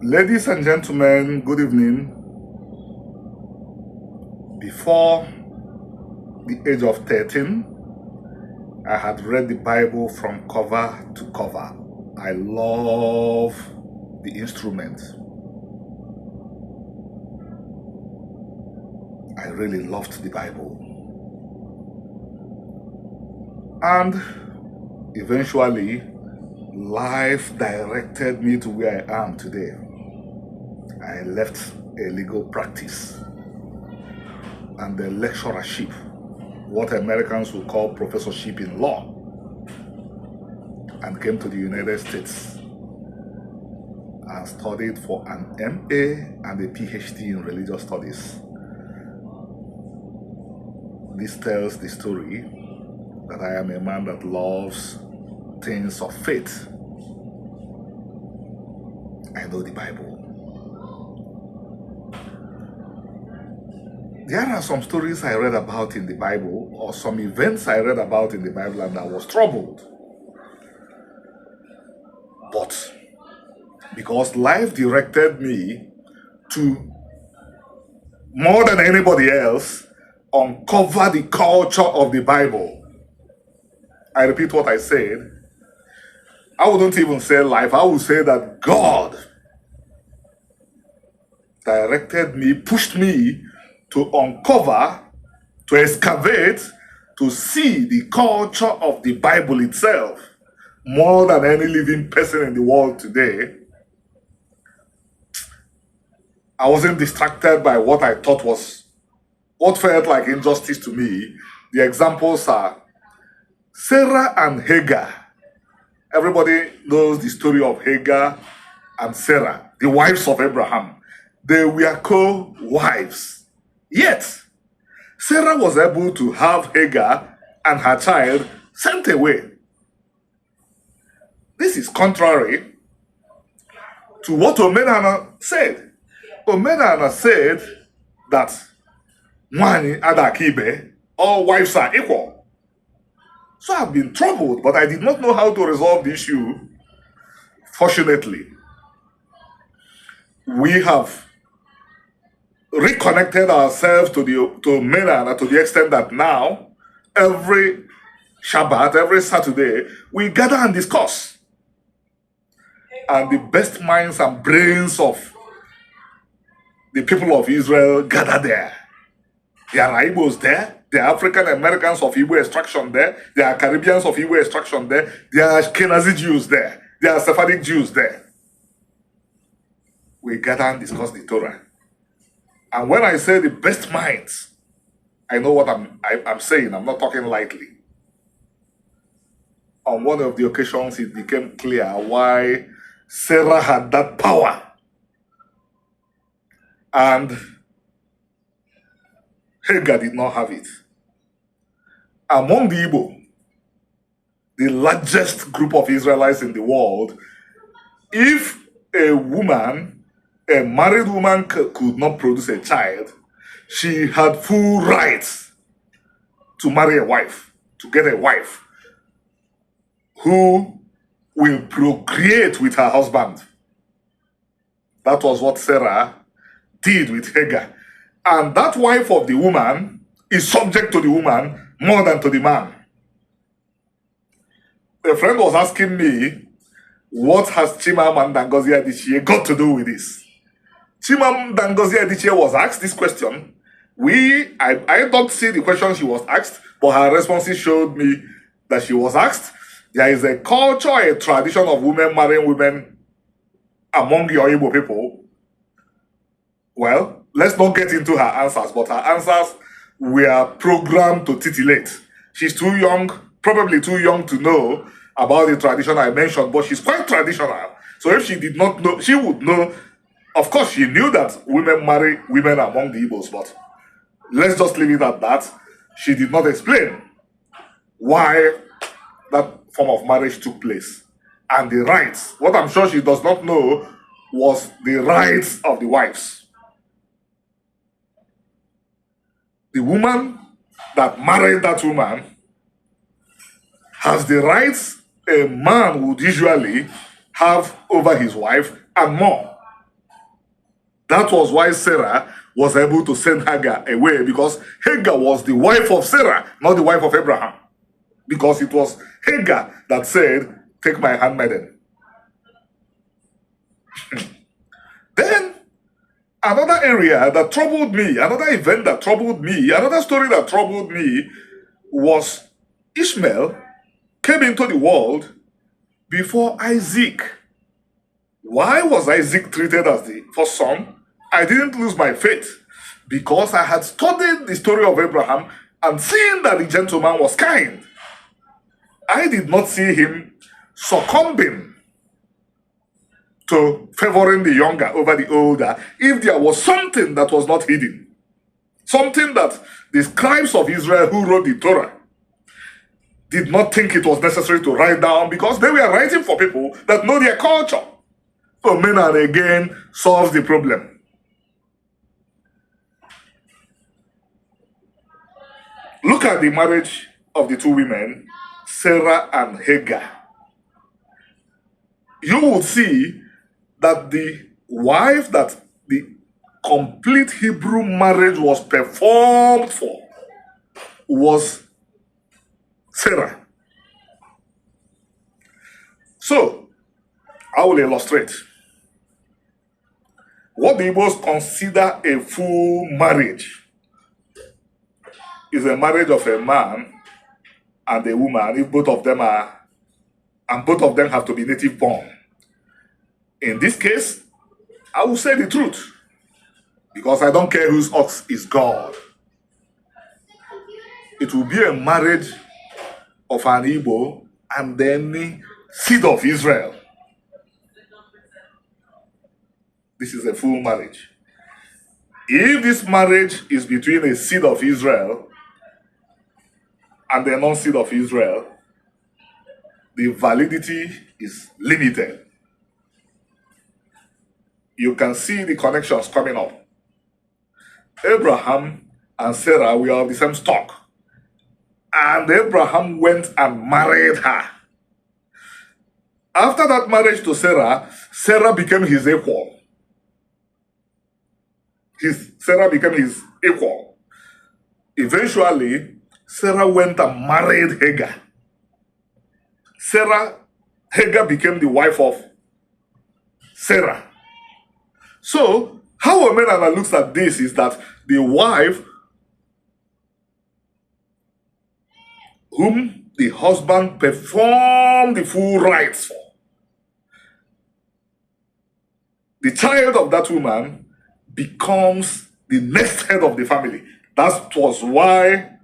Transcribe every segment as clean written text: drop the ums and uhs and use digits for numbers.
Ladies and gentlemen, good evening. Before the age of 13, I had read the Bible from cover to cover. I love the instrument. I really loved the Bible. And eventually, life directed me to where I am today. I left a legal practice and the lecturership, what Americans would call professorship in law, and came to the United States and studied for an MA and a PhD in religious studies. This tells the story that I am a man that loves things of faith. I know the Bible. There are some stories I read about in the Bible, or some events I read about in the Bible, and I was troubled. But because life directed me to, more than anybody else, uncover the culture of the Bible. I repeat what I said. I wouldn't even say life. I would say that God directed me, pushed me to uncover, to excavate, to see the culture of the Bible itself more than any living person in the world today. I wasn't distracted by what I thought was, what felt like injustice to me. The examples are Sarah and Hagar. Everybody knows the story of Hagar and Sarah, the wives of Abraham. They were co-wives. Yet, Sarah was able to have Hagar and her child sent away. This is contrary to what Omenana said. Omenana said that Mwani Adakibe, all wives are equal. So I've been troubled, but I did not know how to resolve the issue. Fortunately, we have reconnected ourselves to Omenana to the extent that now, every Shabbat, every Saturday, we gather and discuss. And the best minds and brains of the people of Israel gather there. There are Igbos there, there are African Americans of Igbo extraction there, there are Caribbeans of Igbo extraction there, there are Ashkenazi Jews there, there are Sephardic Jews there. We gather and discuss the Torah. And when I say the best minds, I know what I'm saying. I'm not talking lightly. On one of the occasions, it became clear why Sarah had that power. And Hagar did not have it. Among the Igbo, the largest group of Israelites in the world, if a married woman could not produce a child, she had full rights to marry a wife, to get a wife who will procreate with her husband. That was what Sarah did with Hagar. And that wife of the woman is subject to the woman more than to the man. A friend was asking me, what has Chimamanda Ngozi Adichie got to do with this? Chimamanda Ngozi Adichie was asked this question. I don't see the question she was asked, but her responses showed me that she was asked. There is a culture, a tradition of women marrying women among your Igbo people. Well, let's not get into her answers, but her answers were programmed to titillate. She's too young, probably too young to know about the tradition I mentioned, but she's quite traditional. So if she did not know, she would know. Of course, she knew that women marry women among the Igbos, but let's just leave it at that. She did not explain why that form of marriage took place and the rights. What I'm sure she does not know was the rights of the wives. The woman that married that woman has the rights a man would usually have over his wife and more. That was why Sarah was able to send Hagar away, because Hagar was the wife of Sarah, not the wife of Abraham. Because it was Hagar that said, "Take my handmaiden." Then, another area that troubled me, another event that troubled me, another story that troubled me was Ishmael came into the world before Isaac. Why was Isaac treated as the first son? I didn't lose my faith because I had studied the story of Abraham and seen that the gentleman was kind. I did not see him succumbing to favoring the younger over the older if there was something that was not hidden. Something that the scribes of Israel who wrote the Torah did not think it was necessary to write down, because they were writing for people that know their culture. Omenana again solves the problem. Look at the marriage of the two women, Sarah and Hagar. You will see that the wife that the complete Hebrew marriage was performed for was Sarah. So, I will illustrate. What the Igbos consider a full marriage is a marriage of a man and a woman if both of them are, and both of them have to be native born. In this case, I will say the truth, because I don't care whose ox is God. It will be a marriage of an Igbo and then seed of Israel. This is a full marriage. If this marriage is between a seed of Israel and a non-seed of Israel, the validity is limited. You can see the connections coming up. Abraham and Sarah were of the same stock, and Abraham went and married her. After that marriage to Sarah, Sarah became his equal. Sarah became his equal. Eventually, Sarah went and married Hagar. Hagar became the wife of Sarah. So, how Omenana looks at this is that the wife whom the husband performed the full rites for, the child of that woman becomes the next head of the family. That was why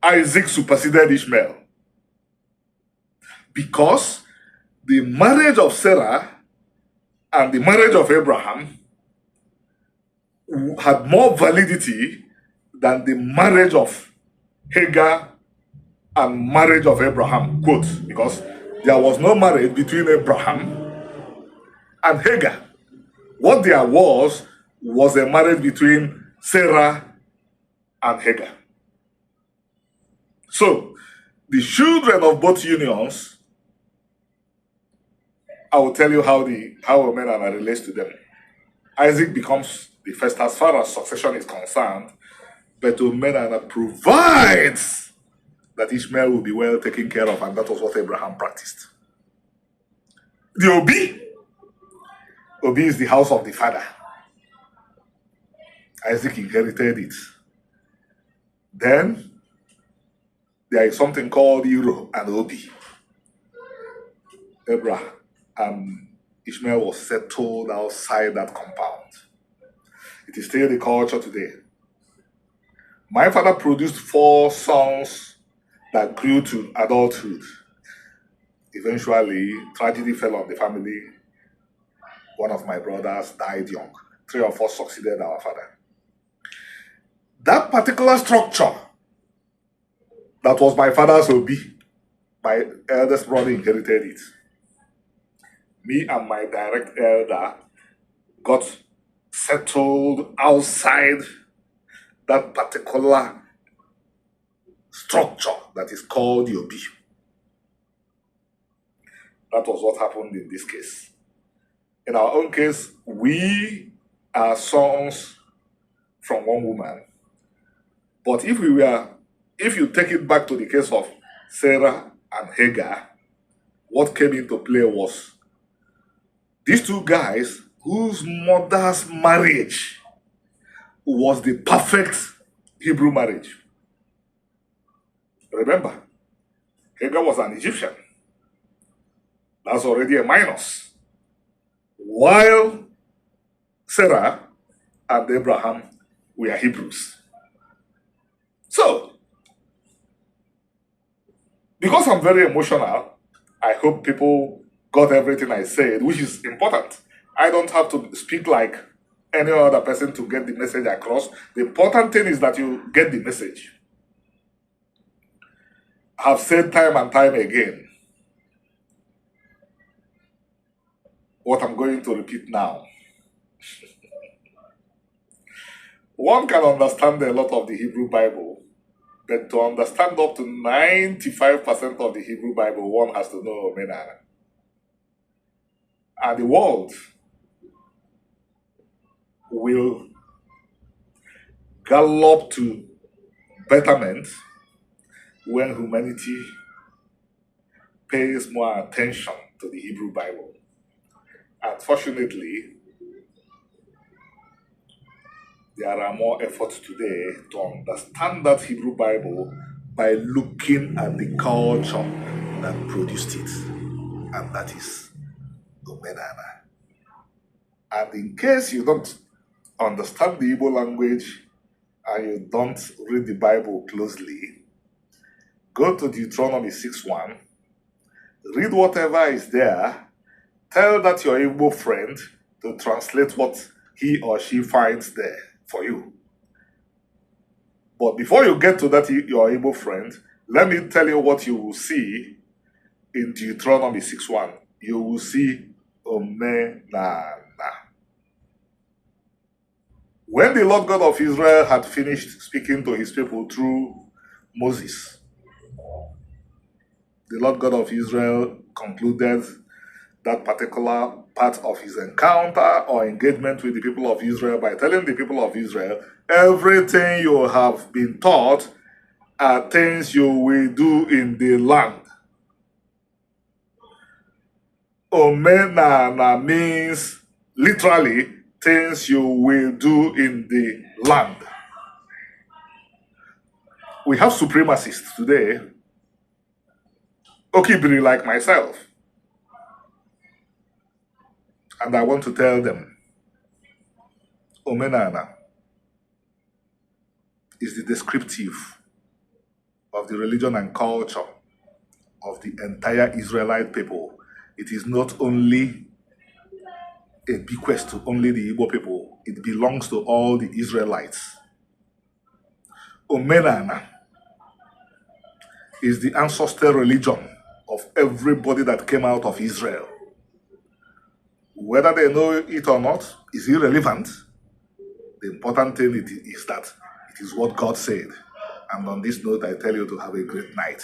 Isaac superseded Ishmael. Because the marriage of Sarah and the marriage of Abraham had more validity than the marriage of Hagar and marriage of Abraham, quote, because there was no marriage between Abraham and Hagar. What there was a marriage between Sarah and Hagar. So, the children of both unions, I will tell you how Omenana relates to them. Isaac becomes the first as far as succession is concerned, but Omenana provides that Ishmael will be well taken care of, and that was what Abraham practiced. The Obi is the house of the father. Isaac inherited it. Then, there is something called Iro and Obi. Abraham and Ishmael was settled outside that compound. It is still the culture today. My father produced 4 sons that grew to adulthood. Eventually, tragedy fell on the family. One of my brothers died young. 3 of us succeeded our father. That particular structure that was my father's Obi, my eldest brother inherited it. Me and my direct elder got settled outside that particular structure that is called the Obi. That was what happened in this case. In our own case, we are sons from one woman. But if you take it back to the case of Sarah and Hagar, what came into play was these two guys whose mother's marriage was the perfect Hebrew marriage. Remember, Hagar was an Egyptian. That's already a minus. While Sarah and Abraham were Hebrews. So, because I'm very emotional, I hope people got everything I said, which is important. I don't have to speak like any other person to get the message across. The important thing is that you get the message. I've said time and time again what I'm going to repeat now. One can understand a lot of the Hebrew Bible, but to understand up to 95% of the Hebrew Bible, one has to know Omenana. And the world will gallop to betterment when humanity pays more attention to the Hebrew Bible. Unfortunately, there are more efforts today to understand that Hebrew Bible by looking at the culture that produced it, and that is Omenana. And in case you don't understand the Igbo language and you don't read the Bible closely, go to Deuteronomy 6:1, read whatever is there, tell that your Igbo friend to translate what he or she finds there for you. But before you get to that, your Igbo friend, let me tell you what you will see in Deuteronomy 6:1. You will see Omenana. When the Lord God of Israel had finished speaking to his people through Moses, the Lord God of Israel concluded that particular part of his encounter or engagement with the people of Israel by telling the people of Israel, everything you have been taught are things you will do in the land. Omenana means literally things you will do in the land. We have supremacists today, Okibiri like myself, and I want to tell them, Omenana is the descriptive of the religion and culture of the entire Israelite people. It is not only a bequest to only the Igbo people, it belongs to all the Israelites. Omenana is the ancestral religion of everybody that came out of Israel. Whether they know it or not is irrelevant. The important thing is that it is what God said. And on this note, I tell you to have a great night.